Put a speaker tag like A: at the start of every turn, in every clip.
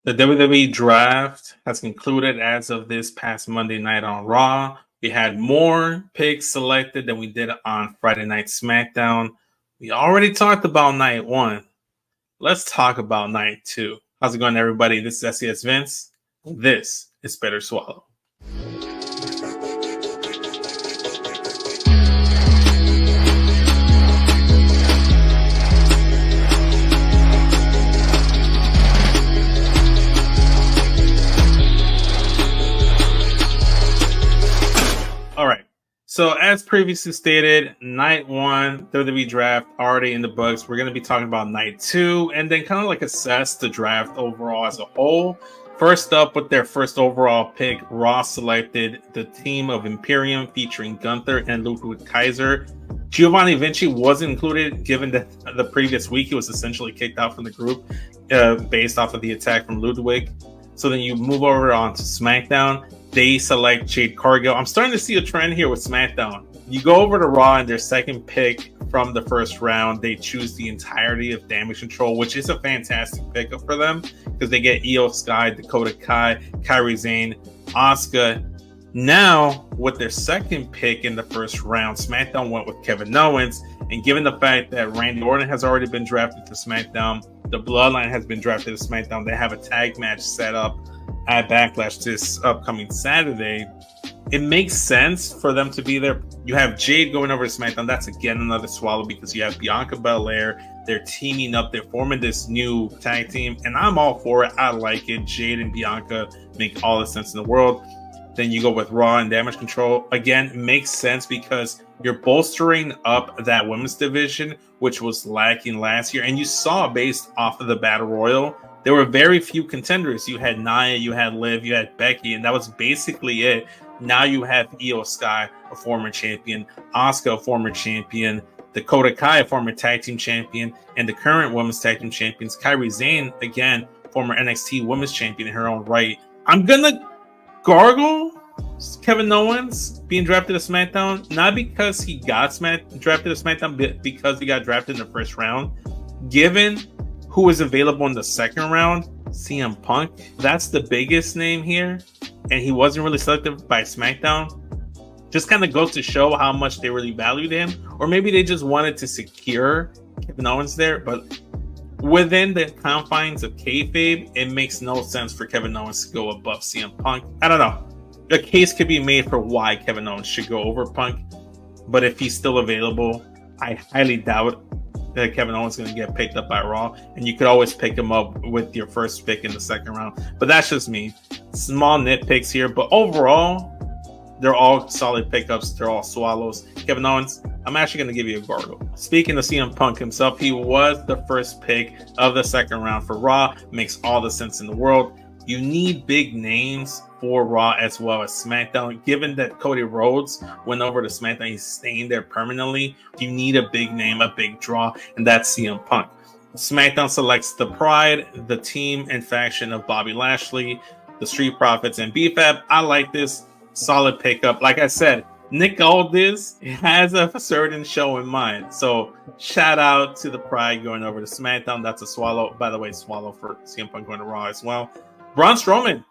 A: The WWE Draft has concluded as of this past Monday night on Raw. We had more picks selected than we did on Friday Night SmackDown. We already talked about night one. Let's talk about night two. How's it going, everybody? This is SESvince. This is Better Swallow. All right. So, as previously stated, night one, WWE Draft already in the books. We're going to be talking about night two and then kind of like assess the draft overall as a whole. First up, with their first overall pick, Raw selected the team of Imperium featuring Gunther and Ludwig Kaiser. Giovanni Vinci wasn't included, given that the previous week he was essentially kicked out from the group based off of the attack from Ludwig. So then you move over on to SmackDown. They select Jade Cargill. I'm starting to see a trend here with SmackDown. You go over to Raw and their second pick from the first round, they choose the entirety of Damage Control, which is a fantastic pickup for them because they get Io Sky, Dakota Kai, Kairi Sane, Asuka. Now, with their second pick in the first round, SmackDown went with Kevin Owens. And given the fact that Randy Orton has already been drafted to SmackDown, the Bloodline has been drafted to SmackDown, they have a tag match set up at Backlash this upcoming Saturday. It makes sense for them to be there. You have Jade going over to SmackDown. That's again another swallow because you have Bianca Belair. They're teaming up. They're forming this new tag team, and I'm all for it. I like it. Jade and Bianca make all the sense in the world. Then you go with Raw and Damage Control. Again, makes sense because you're bolstering up that women's division, which was lacking last year. And you saw based off of the Battle Royal, there were very few contenders. You had Nia, you had Liv, you had Becky, and that was basically it. Now you have Io Sky, a former champion, Asuka, a former champion, Dakota Kai, a former tag team champion, and the current women's tag team champions, Kairi Sane, again, former NXT women's champion in her own right. I'm gonna gargle Kevin Owens being drafted to SmackDown, not because he got drafted to SmackDown, but because he got drafted in the first round. Given who is available in the second round, CM Punk, that's the biggest name here, and he wasn't really selected by SmackDown. Just kind of goes to show how much they really valued him, or maybe they just wanted to secure Kevin Owens there, but within the confines of kayfabe, it makes no sense for Kevin Owens to go above CM Punk. I don't know. A case could be made for why Kevin Owens should go over Punk, but if he's still available, I highly doubt that Kevin Owens is going to get picked up by Raw, and you could always pick him up with your first pick in the second round. But that's just me. Small nitpicks here, but overall, they're all solid pickups. They're all swallows. Kevin Owens, I'm actually going to give you a gargle. Speaking of CM Punk himself, he was the first pick of the second round for Raw. Makes all the sense in the world. You need big names for Raw as well as SmackDown. Given that Cody Rhodes went over to SmackDown, he's staying there permanently. You need a big name, a big draw, and that's CM Punk. SmackDown selects the Pride, the team and faction of Bobby Lashley, the Street Profits, and BFAB. I like this. Solid pickup. Like I said, Nick Aldis has a certain show in mind. So shout out to the Pride going over to SmackDown. That's a swallow. By the way, swallow for CM Punk going to Raw as well. Braun Strowman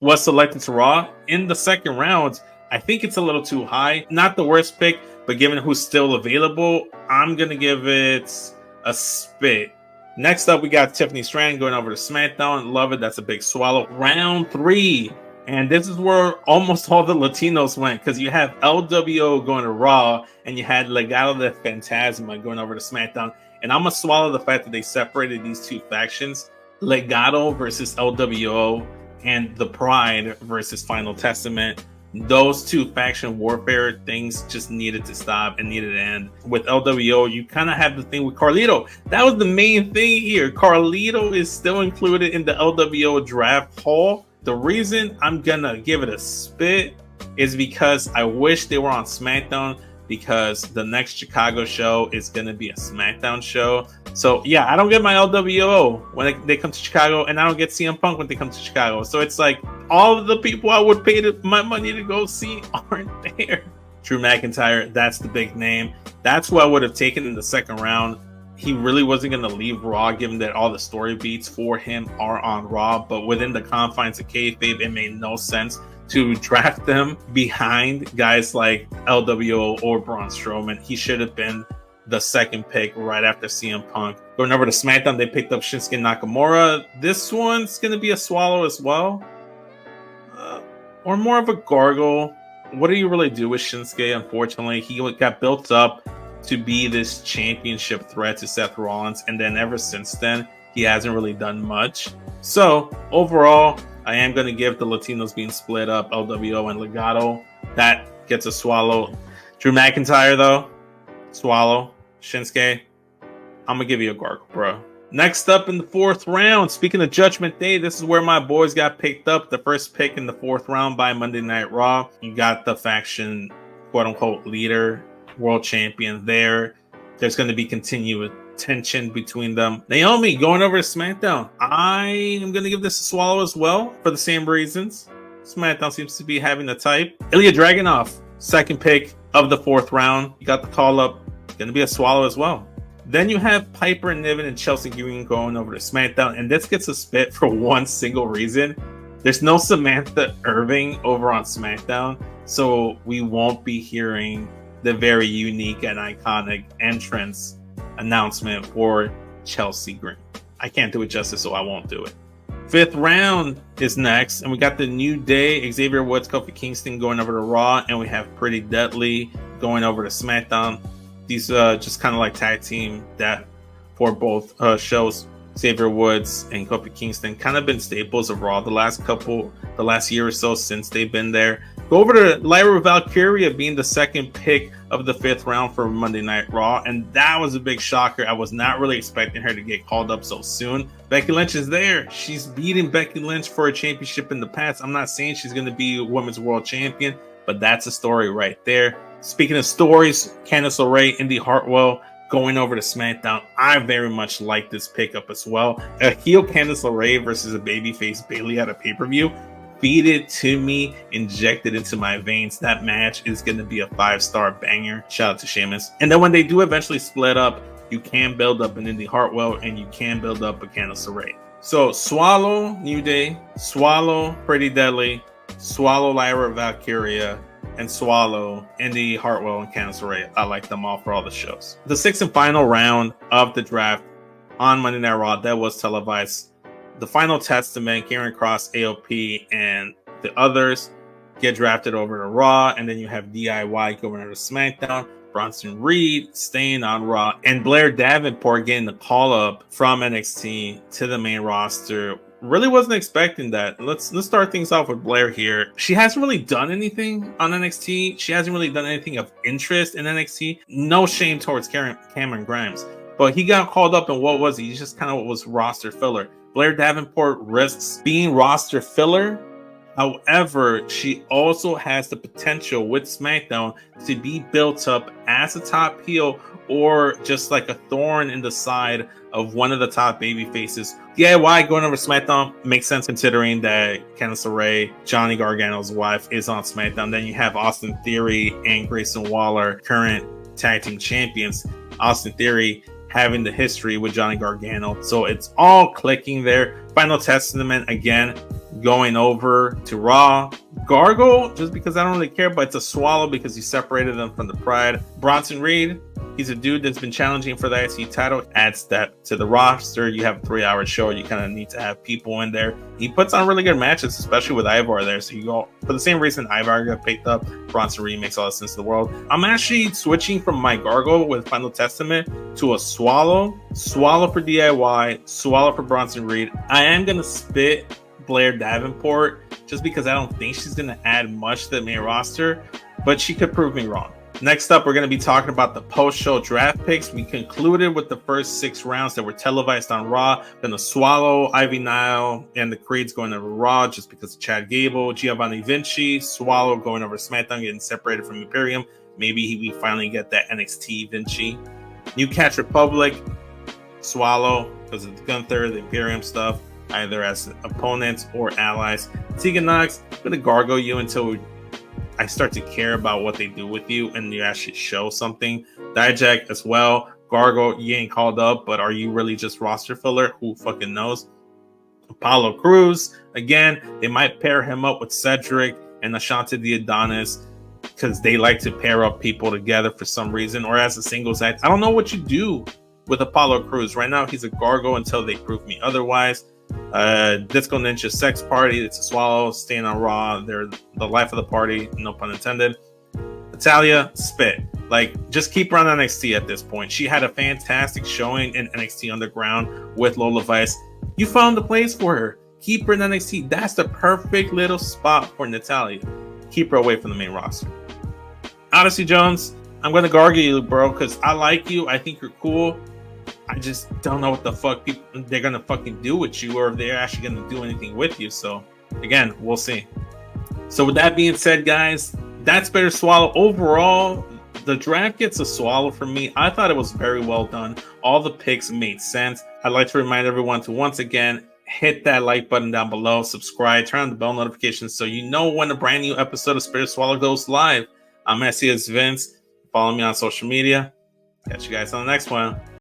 A: was selected to Raw in the second round. I think it's a little too high. Not the worst pick, but given who's still available, I'm going to give it a spit. Next up, we got Tiffany Stratton going over to SmackDown. Love it. That's a big swallow. Round 3. And this is where almost all the Latinos went, because you have LWO going to Raw and you had Legado de Fantasma going over to SmackDown. And I'm going to swallow the fact that they separated these two factions. Legado versus LWO and the Pride versus Final Testament. Those two faction warfare things just needed to stop and needed to end. With LWO, you kind of have the thing with Carlito. That was the main thing here. Carlito is still included in the LWO draft haul. The reason I'm gonna give it a spit is because I wish they were on SmackDown, because the next Chicago show is gonna be a SmackDown show. So yeah, I don't get my LWO when they come to Chicago, and I don't get CM Punk when they come to Chicago. So it's like all of the people I would pay my money to go see aren't there. Drew McIntyre, that's the big name. That's who I would have taken in the second round. he really wasn't going to leave Raw, given that all the story beats for him are on Raw. But within the confines of kayfabe, it made no sense to draft them behind guys like LWO or Braun Strowman. He should have been the second pick right after CM Punk. Going over to SmackDown, they picked up Shinsuke Nakamura. This one's going to be a swallow as well. Or more of a gargle. What do you really do with Shinsuke? Unfortunately, he got built up to be this championship threat to Seth Rollins, and then ever since then, he hasn't really done much. So, overall, I am going to give the Latinos being split up, LWO and Legado. That gets a swallow. Drew McIntyre, though, swallow. Shinsuke, I'm going to give you a gargle, bro. Next up in the 4th round, speaking of Judgment Day, this is where my boys got picked up. The first pick in the 4th round by Monday Night Raw. You got the faction, quote-unquote, leader, world champion there. There's going to be continued tension between them. Naomi going over to SmackDown. I am going to give this a swallow as well for the same reasons. SmackDown seems to be having the type. Ilya Dragunov, second pick of the 4th round. You got the call up. Going to be a swallow as well. Then you have Piper Niven and Chelsea Green going over to SmackDown, and this gets a spit for one single reason. There's no Samantha Irving over on SmackDown, so we won't be hearing the very unique and iconic entrance announcement for Chelsea Green. I can't do it justice, so I won't do it. 5th round is next, and we got the New Day, Xavier Woods, Kofi Kingston going over to Raw, and we have Pretty Deadly going over to SmackDown. These just kind of like tag team that for both shows. Xavier Woods and Kofi Kingston kind of been staples of Raw the last year or so since they've been there. Go over to Lyra Valkyria being the second pick of the 5th round for Monday Night Raw, and that was a big shocker. I was not really expecting her to get called up so soon. Becky Lynch is there. She's beaten Becky Lynch for a championship in the past. I'm not saying she's going to be a women's world champion, but that's a story right there. Speaking of stories, Candice LeRae, Indy Hartwell going over to SmackDown. I very much like this pickup as well. A heel Candice LeRae versus a babyface Bayley at a pay-per-view. Feed it to me, inject it into my veins. That match is going to be a 5-star banger. Shout out to Sheamus. And then when they do eventually split up, you can build up an Indy Hartwell and you can build up a Candice LeRae. So swallow New Day, swallow Pretty Deadly, swallow Lyra Valkyria, and swallow Indy Hartwell and Candice LeRae. I like them all for all the shows. The 6th and final round of the draft on Monday Night Raw that was televised. The Final Testament, Karen Cross, AOP, and the others get drafted over to Raw, and then you have DIY going over to SmackDown. Bronson Reed staying on Raw, and Blair Davenport getting the call up from NXT to the main roster. Really wasn't expecting that. Let's start things off with Blair here. She hasn't really done anything on NXT. She hasn't really done anything of interest in NXT. No shame towards Cameron Grimes, but he got called up, and what was he? He just kind of was roster filler. Blair Davenport risks being roster filler. However, she also has the potential with SmackDown to be built up as a top heel or just like a thorn in the side of one of the top baby faces. DIY going over SmackDown makes sense considering that Candice LeRae, Johnny Gargano's wife, is on SmackDown. Then you have Austin Theory and Grayson Waller, current tag team champions. Austin Theory having the history with Johnny Gargano. So it's all clicking there. Final Testament, again, going over to Raw. Gargle, just because I don't really care, but it's a swallow because he separated them from the Pride. Bronson Reed, he's a dude that's been challenging for the IC title. Adds that to the roster. You have a 3-hour show. You kind of need to have people in there. He puts on really good matches, especially with Ivar there. So you go for the same reason Ivar got picked up. Bronson Reed makes all the sense in the world. I'm actually switching from my gargle with Final Testament to a swallow. Swallow for DIY. Swallow for Bronson Reed. I am going to spit Blair Davenport just because I don't think she's going to add much to the main roster, but she could prove me wrong. Next up, we're going to be talking about the post-show draft picks. We concluded with the first 6 rounds that were televised on Raw. Then the Swallow, Ivy Nile, and the Creeds going over Raw just because of Chad Gable. Giovanni Vinci, Swallow going over SmackDown, getting separated from Imperium. Maybe we finally get that NXT Vinci. New Catch Republic, Swallow, because of Gunther, the Imperium stuff, either as opponents or allies. Tegan Knox, I'm going to gargle you until I start to care about what they do with you and you actually show something. Dijak as well. Gargo, you ain't called up, but are you really just roster filler? Who fucking knows? Apollo Crews, again, they might pair him up with Cedric and Ashante the Adonis because they like to pair up people together for some reason, or as a singles act. I don't know what you do with Apollo Crews. Right now, he's a Gargo until they prove me otherwise. Disco Ninja Sex Party, it's a Swallow, staying on Raw. They're the life of the party, no pun intended. Natalya, spit. Like, just keep her on NXT at this point. She had a fantastic showing in NXT Underground with Lola Vice. You found the place for her. Keep her in NXT. That's the perfect little spot for Natalya. Keep her away from the main roster. Odyssey Jones, I'm going to gargle you, bro, because I like you. I think you're cool. I just don't know what the fuck they're going to fucking do with you, or if they're actually going to do anything with you. So, again, we'll see. So, with that being said, guys, that's better swallow. Overall, the draft gets a swallow for me. I thought it was very well done. All the picks made sense. I'd like to remind everyone to once again hit that like button down below, subscribe, turn on the bell notifications so you know when a brand new episode of Spirit Swallow goes live. I'm SESvince. Follow me on social media. Catch you guys on the next one.